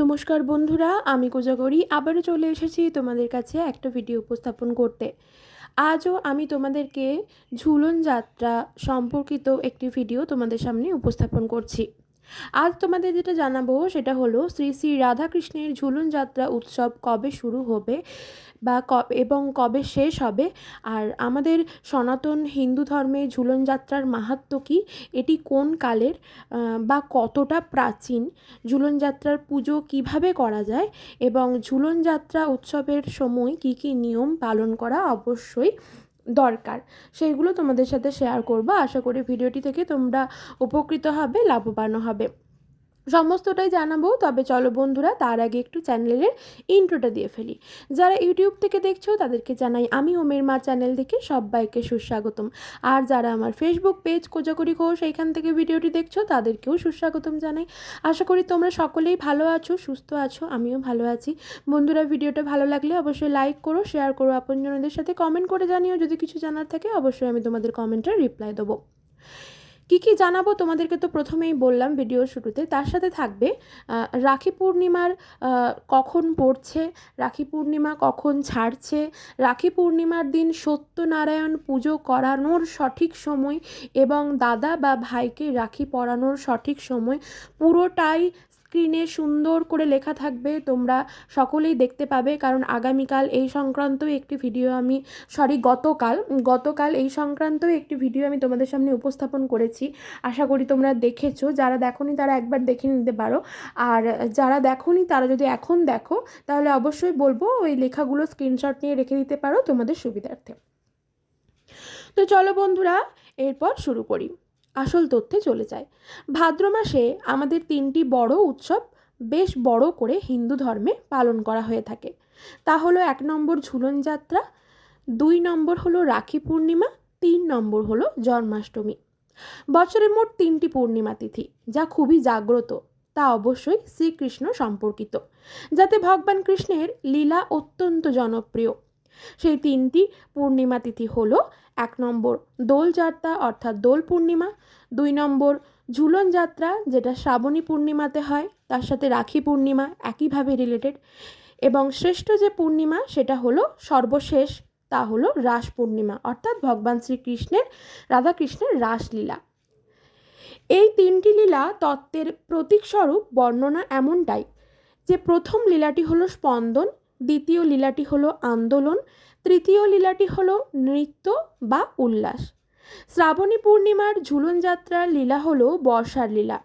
নমস্কার বন্ধুরা, আমি কোজাগরি আবারও চলে এসেছি তোমাদের কাছে একটা ভিডিও উপস্থাপন করতে। আজও আমি তোমাদেরকে ঝুলন যাত্রা সম্পর্কিত একটি ভিডিও তোমাদের সামনে উপস্থাপন করছি। আজ তোমাদের যেটা জানাবো সেটা হলো শ্রী শ্রী রাধাকৃষ্ণের ঝুলন যাত্রা উৎসব কবে শুরু হবে বা এবং কবে শেষ হবে, আর আমাদের সনাতন হিন্দু ধর্মে ঝুলন যাত্রার মাহাত্ম্য কী, এটি কোন কালের বা কতটা প্রাচীন, ঝুলন যাত্রার পুজো কিভাবে করা যায় এবং ঝুলন যাত্রা উৎসবের সময় কী কী নিয়ম পালন করা অবশ্যই দরকার, সেইগুলো তোমাদের সাথে শেয়ার করব। আশা করি ভিডিওটি থেকে তোমরা উপকৃত হবে, লাভবান হবে, সমস্তটাই জানাবো। তবে চলো বন্ধুরা, তার আগে একটু চ্যানেলের ইন্ট্রোটা দিয়ে ফেলি। যারা ইউটিউব থেকে দেখছো তাদেরকে জানাই আমি ওমের মা চ্যানেল থেকে সবাইকে সুস্বাগতম, আর যারা আমার ফেসবুক পেজ কোজাগরি ঘোষ এইখান থেকে ভিডিওটি দেখছো তাদেরকেও সুস্বাগতম জানাই। আশা করি তোমরা সকলেই ভালো আছো, সুস্থ আছো, আমিও ভালো আছি। বন্ধুরা, ভিডিওটা ভালো লাগলে অবশ্যই লাইক করো, শেয়ার করো আপনজনদের সাথে, কমেন্ট করে জানিও যদি কিছু জানার থাকে, অবশ্যই আমি তোমাদের কমেন্টের রিপ্লাই দেবো। কী কী জানাবো তোমাদেরকে তো প্রথমেই বললাম ভিডিওর শুরুতে, তার সাথে থাকবে রাখি পূর্ণিমার কখন পড়ছে, রাখি পূর্ণিমা কখন ছাড়ছে, রাখি পূর্ণিমার দিন সত্যনারায়ণ পুজো করানোর সঠিক সময় এবং দাদা বা ভাইকে রাখি পরানোর সঠিক সময়, পুরোটাই স্ক্রিনে সুন্দর করে লেখা থাকবে, তোমরা সকলেই দেখতে পাবে। কারণ আগামীকাল এই সংক্রান্ত একটি ভিডিও আমি গতকাল এই সংক্রান্ত একটি ভিডিও আমি তোমাদের সামনে উপস্থাপন করেছি। আশা করি তোমরা দেখেছো, যারা দেখোনি তারা একবার দেখে নিতে পারো, আর যারা দেখোনি তারা যদি এখন দেখো তাহলে অবশ্যই বলবো ওই লেখাগুলো স্ক্রিনশট নিয়ে রেখে দিতে পারো তোমাদের সুবিধার্থে। তো চলো বন্ধুরা, এরপর শুরু করি, আসল তথ্যে চলে যায়। ভাদ্র মাসে আমাদের 3টি বড় উৎসব বেশ বড় করে হিন্দু ধর্মে পালন করা হয়ে থাকে। তা হলো 1 নম্বর ঝুলন যাত্রা, 2 নম্বর হলো রাখি পূর্ণিমা, 3 নম্বর হলো জন্মাষ্টমী। বছরে মোট 3টি পূর্ণিমা তিথি, যা খুবই জাগ্রত, তা অবশ্যই শ্রীকৃষ্ণ সম্পর্কিত, যাতে ভগবান কৃষ্ণের লীলা অত্যন্ত জনপ্রিয়। সেই 3টি পূর্ণিমা তিথি হলো 1 নম্বর দোল যাত্রা অর্থাৎ দোল পূর্ণিমা, 2 নম্বর ঝুলন যাত্রা যেটা শ্রাবণী পূর্ণিমাতে হয়, তার সাথে রাখি পূর্ণিমা একইভাবে রিলেটেড, এবং শ্রেষ্ঠ যে পূর্ণিমা সেটা হলো সর্বশেষ, তা হলো রাস পূর্ণিমা অর্থাৎ ভগবান শ্রীকৃষ্ণের রাধাকৃষ্ণের রাসলীলা। এই 3টি লীলা তত্ত্বের প্রতীকস্বরূপ বর্ণনা এমনটাই যে প্রথম লীলাটি হলো স্পন্দন, দ্বিতীয় লীলাটি হলো আন্দোলন, তৃতীয় লীলাটি হলো নৃত্য বা উল্লাস। শ্রাবণী পূর্ণিমার ঝুলন যাত্রার লীলা হলো বর্ষার লীলা।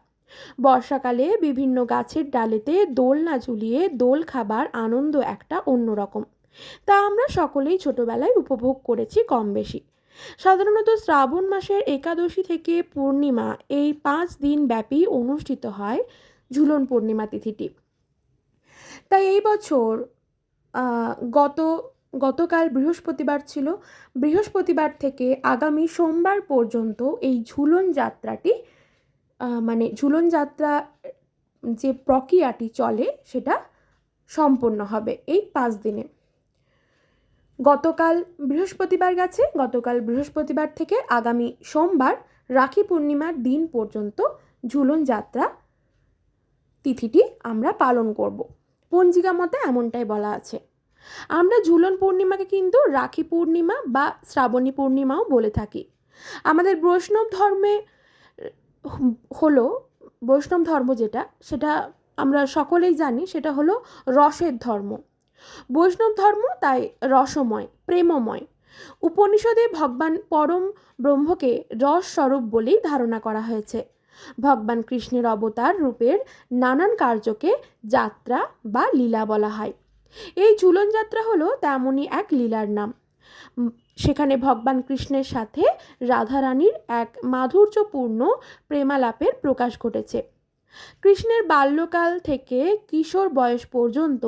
বর্ষাকালে বিভিন্ন গাছের ডালেতে দোলনা ঝুলিয়ে দোল খাবার আনন্দ একটা অন্যরকম, তা আমরা সকলেই ছোটবেলায় উপভোগ করেছি কম বেশি। সাধারণত শ্রাবণ মাসের একাদশী থেকে পূর্ণিমা এই 5 দিন ব্যাপী অনুষ্ঠিত হয় ঝুলন পূর্ণিমা তিথিটি। তাই এই বছর গতকাল বৃহস্পতিবার ছিল, বৃহস্পতিবার থেকে আগামী সোমবার পর্যন্ত এই ঝুলন যাত্রাটি মানে ঝুলন যাত্রা যে প্রক্রিয়াটি চলে সেটা সম্পন্ন হবে এই 5 দিনে। গতকাল বৃহস্পতিবার গেছে, গতকাল বৃহস্পতিবার থেকে আগামী সোমবার রাখি পূর্ণিমার দিন পর্যন্ত ঝুলন যাত্রা তিথিটি আমরা পালন করব। পঞ্জিকা মতে এমনটাই বলা আছে। আমরা ঝুলন পূর্ণিমাকে কিন্তু রাখি পূর্ণিমা বা শ্রাবণী পূর্ণিমাও বলে থাকি। আমাদের বৈষ্ণব ধর্মে হলো, বৈষ্ণব ধর্ম যেটা, সেটা আমরা সকলেই জানি, সেটা হলো রসের ধর্ম। বৈষ্ণব ধর্ম তাই রসময়, প্রেমময়। উপনিষদে ভগবান পরম ব্রহ্মকে রস স্বরূপ বলেই ধারণা করা হয়েছে। ভগবান কৃষ্ণের অবতার রূপের নানান কার্যকে যাত্রা বা লীলা বলা হয়। এই ঝুলন যাত্রা হলো তেমনই এক লীলার নাম। সেখানে ভগবান কৃষ্ণের সাথে রাধারানীর এক মাধুর্যপূর্ণ প্রেমালাপের প্রকাশ ঘটেছে। কৃষ্ণের বাল্যকাল থেকে কিশোর বয়স পর্যন্ত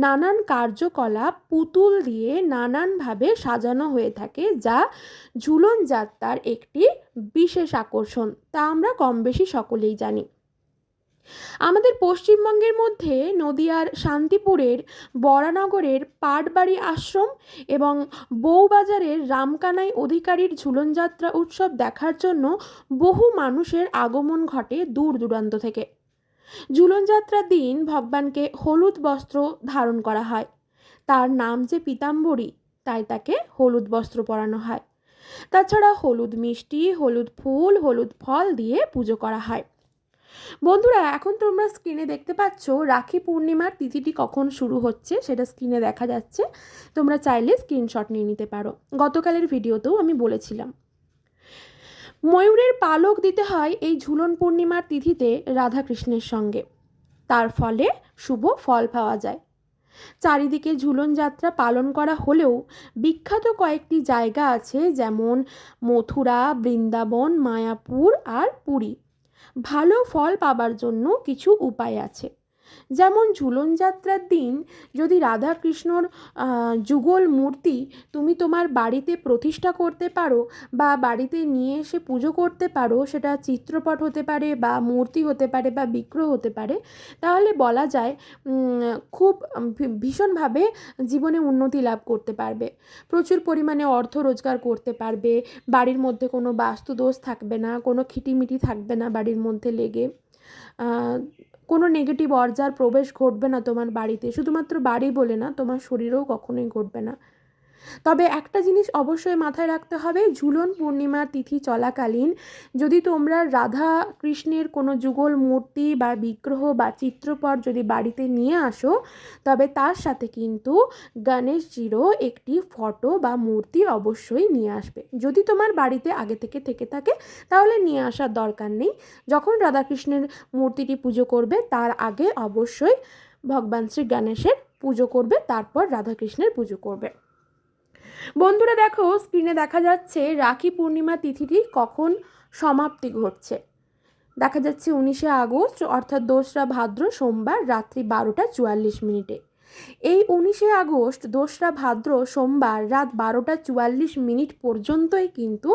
নানান কার্যকলাপ পুতুল দিয়ে নানানভাবে সাজানো হয়ে থাকে, যা ঝুলন যাত্রার একটি বিশেষ আকর্ষণ, তা আমরা কম বেশি সকলেই জানি। আমাদের পশ্চিমবঙ্গের মধ্যে নদিয়ার শান্তিপুরের বরানগরের পাটবাড়ি আশ্রম এবং বউবাজারের রামকানাই অধিকারীর ঝুলন যাত্রা উৎসব দেখার জন্য বহু মানুষের আগমন ঘটে দূর দূরান্ত থেকে। ঝুলন যাত্রার দিন ভগবানকে হলুদ বস্ত্র ধারণ করা হয়। তার নাম যে পীতাম্বরী, তাই তাকে হলুদ বস্ত্র পরানো হয়। তাছাড়া হলুদ মিষ্টি, হলুদ ফুল, হলুদ ফল দিয়ে পুজো করা হয়। বন্ধুরা, এখন তোমরা স্ক্রিনে দেখতে পাচ্ছ রাখি পূর্ণিমার তিথিটি কখন শুরু হচ্ছে, সেটা স্ক্রিনে দেখা যাচ্ছে। তোমরা চাইলে স্ক্রিনশট নিয়ে নিতে পারো। গতকালের ভিডিওতেও আমি বলেছিলাম। ময়ূরের পালক দিতে হয় এই ঝুলন পূর্ণিমার তিথিতে রাধাকৃষ্ণের সঙ্গে। তার ফলে শুভ ফল পাওয়া যায়। চারিদিকে ঝুলন যাত্রা পালন করা হলেও বিখ্যাত কয়েকটি জায়গা আছে, যেমন মথুরা, বৃন্দাবন, মায়াপুর আর পুরী। ভালো ফল পাবার জন্য কিছু উপায় আছে। যেমন ঝুলন যাত্রার দিন যদি রাধাকৃষ্ণর যুগল মূর্তি তুমি তোমার বাড়িতে প্রতিষ্ঠা করতে পারো বা বাড়িতে নিয়ে এসে পুজো করতে পারো, সেটা চিত্রপট হতে পারে বা মূর্তি হতে পারে বা বিগ্রহ হতে পারে, তাহলে বলা যায় খুব ভীষণভাবে জীবনে উন্নতি লাভ করতে পারবে। প্রচুর পরিমাণে অর্থ রোজগার করতে পারবে। বাড়ির মধ্যে কোনো বাস্তুদোষ থাকবে না, কোনো খিটিমিটি থাকবে না বাড়ির মধ্যে লেগে। কোনো নেগেটিভ অর্জার প্রবেশ ঘটবে না তোমার বাড়িতে। শুধুমাত্র বাড়ি বলে না, তোমার শরীরেও কখনোই ঘটবে না। তবে একটা জিনিস অবশ্যই মাথায় রাখতে হবে, ঝুলন পূর্ণিমার তিথি চলাকালীন যদি তোমরা রাধা কৃষ্ণের কোনো যুগল মূর্তি বা বিগ্রহ বা চিত্রপট যদি বাড়িতে নিয়ে আসো, তবে তার সাথে কিন্তু গণেশজিরও একটি ফটো বা মূর্তি অবশ্যই নিয়ে আসবে। যদি তোমার বাড়িতে আগে থেকে থাকে তাহলে নিয়ে আসার দরকার নেই। যখন রাধাকৃষ্ণের মূর্তিটি পুজো করবে তার আগে অবশ্যই ভগবান শ্রী গণেশের পুজো করবে, তারপর রাধাকৃষ্ণের পুজো করবে। বন্ধুরা দেখো, স্ক্রিনে দেখা যাচ্ছে রাখি পূর্ণিমা তিথিটি কখন সমাপ্তি ঘটছে। দেখা যাচ্ছে 19শে আগস্ট অর্থাৎ 2রা ভাদ্র সোমবার রাত্রি 12টা 44 মিনিটে। এই 19শে আগস্ট 2রা ভাদ্র সোমবার রাত 12টা 44 মিনিট পর্যন্তই কিন্তু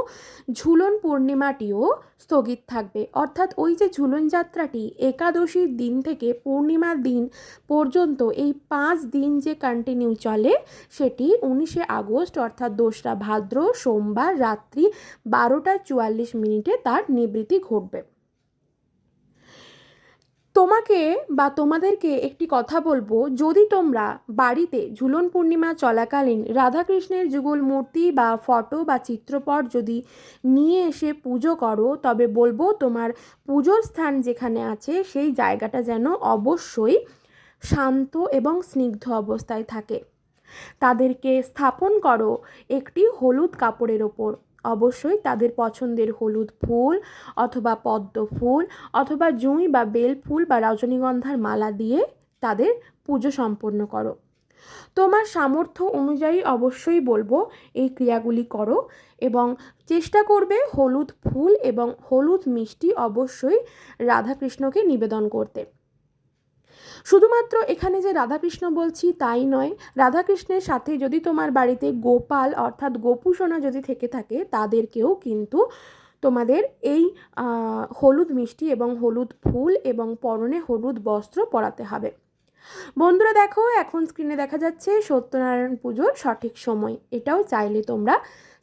ঝুলন পূর্ণিমাটিও স্থগিত থাকবে। অর্থাৎ ওই যে ঝুলন যাত্রাটি একাদশীর দিন থেকে পূর্ণিমার দিন পর্যন্ত এই 5 দিন যে কন্টিনিউ চলে, সেটি 19শে আগস্ট অর্থাৎ 2রা ভাদ্র সোমবার রাত্রি 12টা 44 মিনিটে তার নিবৃত্তি ঘটবে। তোমাকে বা তোমাদেরকে একটি কথা বলবো, যদি তোমরা বাড়িতে ঝুলন পূর্ণিমা চলাকালীন রাধাকৃষ্ণের যুগল মূর্তি বা ফটো বা চিত্রপট যদি নিয়ে এসে পুজো করো, তবে বলবো তোমার পুজোর স্থান যেখানে আছে সেই জায়গাটা যেন অবশ্যই শান্ত এবং স্নিগ্ধ অবস্থায় থাকে। তাদেরকে স্থাপন করো একটি হলুদ কাপড়ের ওপর। অবশ্যই তাদের পছন্দের হলুদ ফুল অথবা পদ্ম ফুল অথবা জুঁই বা বেল ফুল বা রজনীগন্ধার মালা দিয়ে তাদের পুজো সম্পন্ন করো। তোমার সামর্থ্য অনুযায়ী অবশ্যই বলবো এই ক্রিয়াগুলি করো এবং চেষ্টা করবে হলুদ ফুল এবং হলুদ মিষ্টি অবশ্যই রাধাকৃষ্ণকে নিবেদন করতে। শুধুমাত্র এখানে যে রাধাকৃষ্ণ বলছি তাই নয়, রাধাকৃষ্ণের সাথে যদি তোমার বাড়িতে গোপাল অর্থাৎ গোপুসোনা যদি থেকে থাকে, তাদেরকেও কিন্তু তোমাদের এই হলুদ মিষ্টি এবং হলুদ ফুল এবং পরনে হলুদ বস্ত্র পরাতে হবে। বন্ধুরা দেখো, এখন স্ক্রিনে দেখা যাচ্ছে সত্যনারায়ণ পুজোর সঠিক সময়। এটাও চাইলে তোমরা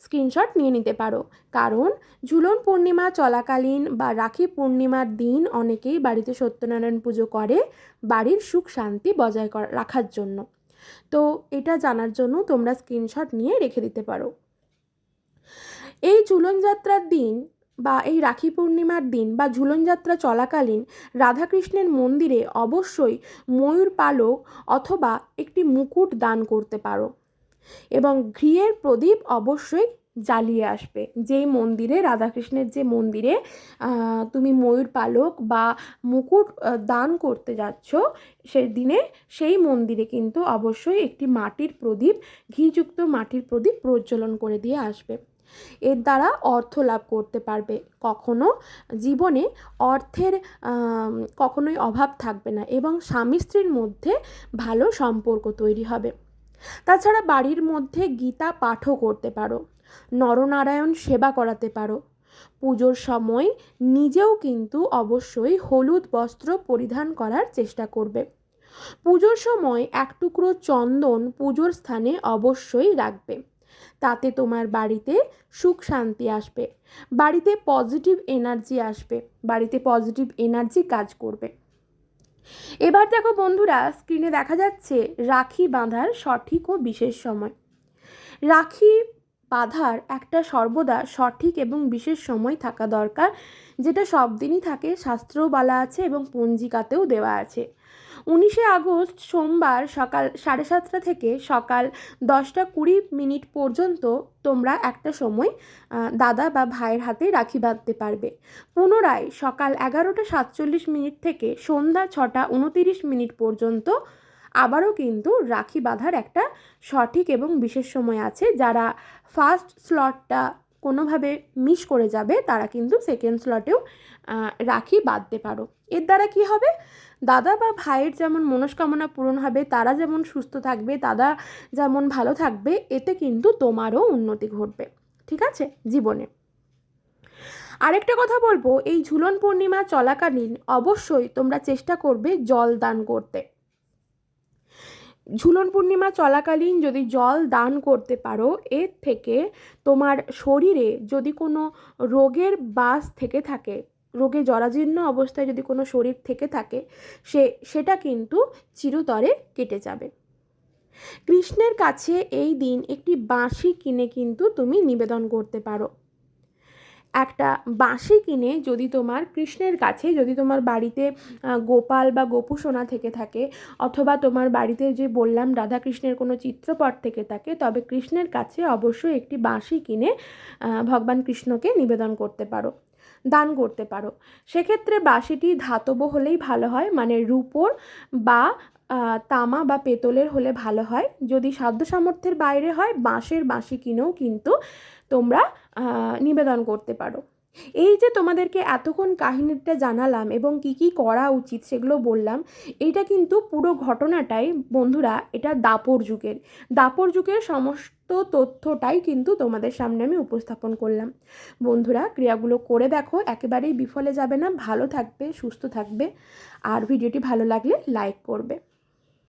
স্ক্রিনশট নিয়ে নিতে পারো, কারণ ঝুলন পূর্ণিমা চলাকালীন বা রাখি পূর্ণিমার দিন অনেকেই বাড়িতে সত্যনারায়ণ পুজো করে বাড়ির সুখ শান্তি বজায় রাখার জন্য। তো এটা জানার জন্য তোমরা স্ক্রিনশট নিয়ে রেখে দিতে পারো। এই ঝুলন যাত্রার দিন বা এই রাখি পূর্ণিমার দিন বা ঝুলন যাত্রা চলাকালীন রাধাকৃষ্ণের মন্দিরে অবশ্যই ময়ূর পালক অথবা একটি মুকুট দান করতে পারো এবং ঘিয়ের প্রদীপ অবশ্যই জ্বালিয়ে আসবে। যেই মন্দিরে রাধাকৃষ্ণের যে মন্দিরে তুমি ময়ূর পালক বা মুকুট দান করতে যাচ্ছ, সেই দিনে সেই মন্দিরে কিন্তু অবশ্যই একটি মাটির প্রদীপ, ঘিযুক্ত মাটির প্রদীপ প্রজ্বলন করে দিয়ে আসবে। এর দ্বারা অর্থ লাভ করতে পারবে। কখনো জীবনে অর্থের কখনোই অভাব থাকবে না এবং স্বামী স্ত্রীর মধ্যে ভালো সম্পর্ক তৈরি হবে। তাছাড়া বাড়ির মধ্যে গীতা পাঠও করতে পারো, নরনারায়ণ সেবা করাতে পারো। পুজোর সময় নিজেও কিন্তু অবশ্যই হলুদ বস্ত্র পরিধান করার চেষ্টা করবে। পুজোর সময় এক টুকরো চন্দন পুজোর স্থানে অবশ্যই রাখবে। তাতে তোমার বাড়িতে সুখ শান্তি আসবে, বাড়িতে পজিটিভ এনার্জি আসবে, বাড়িতে পজিটিভ এনার্জি কাজ করবে। এবার দেখো বন্ধুরা, স্ক্রিনে দেখা যাচ্ছে রাখি বাঁধার সঠিক ও বিশেষ সময়। রাখি বাঁধার একটা সর্বদা সঠিক এবং বিশেষ সময় থাকা দরকার, যেটা সব দিনই থাকে, শাস্ত্রেও বলা আছে এবং পঞ্জিকাতেও দেওয়া আছে। 19শে আগস্ট সোমবার সকাল 7:30 থেকে সকাল 10:20 পর্যন্ত তোমরা একটা সময় দাদা বা ভাইয়ের হাতে রাখি বাঁধতে পারবে। পুনরায় সকাল 11:47 থেকে সন্ধ্যা 6:29 পর্যন্ত আবারও কিন্তু রাখি বাঁধার একটা সঠিক এবং বিশেষ সময় আছে। যারা ফার্স্ট স্লটটা কোনোভাবে মিস করে যাবে তারা কিন্তু সেকেন্ড স্লটেও রাখি বাঁধতে পারো। এর দ্বারা কি হবে, দাদা বা ভাইয়ের যেমন মনস্কামনা পূরণ হবে, তারা যেমন সুস্থ থাকবে, দাদা যেমন ভালো থাকবে, এতে কিন্তু তোমারও উন্নতি ঘটবে, ঠিক আছে, জীবনে। আরেকটা কথা বলবো, এই ঝুলন পূর্ণিমা চলাকালীন অবশ্যই তোমরা চেষ্টা করবে জল দান করতে। ঝুলন পূর্ণিমা চলাকালীন যদি জল দান করতে পারো, এর থেকে তোমার শরীরে যদি কোনো রোগের বাস থেকে থাকে, রোগে জরাজীর্ণ অবস্থায় যদি কোনো শরীর থেকে থাকে, সেটা কিন্তু চিরতরে কেটে যাবে। কৃষ্ণের কাছে এই দিন একটি বাঁশি কিনে কিন্তু তুমি নিবেদন করতে পারো। একটা বাঁশি কিনে যদি তোমার কৃষ্ণের কাছে, যদি তোমার বাড়িতে গোপাল বা গোপু সোনা থেকে থাকে, অথবা তোমার বাড়িতে যে বললাম রাধাকৃষ্ণের কোনো চিত্রপট থেকে থাকে, তবে কৃষ্ণের কাছে অবশ্যই একটি বাঁশি কিনে ভগবান কৃষ্ণকে নিবেদন করতে পারো, দান করতে পারো। সেক্ষেত্রে বাঁশিটি ধাতব হলেই ভালো হয়, মানে রূপোর বা তামা বা পেতলের হলে ভালো হয়। যদি সাধ্য সামর্থ্যের বাইরে হয়, বাঁশের বাঁশি কিনেও কিন্তু তোমরা নিবেদন করতে পারো। এই যে তোমাদেরকে এতক্ষণ কাহিনীটা জানালাম এবং কি কি করা উচিত সেগুলো বললাম, এইটা কিন্তু পুরো ঘটনাটাই বন্ধুরা, এটা দাপর যুগের সমস্ত তথ্যটাই কিন্তু তোমাদের সামনে আমি উপস্থাপন করলাম। বন্ধুরা, ক্রিয়াগুলো করে দেখো, একেবারেই বিফলে যাবে না, ভালো থাকবে, সুস্থ থাকবে। আর ভিডিওটি ভালো লাগলে লাইক করবে।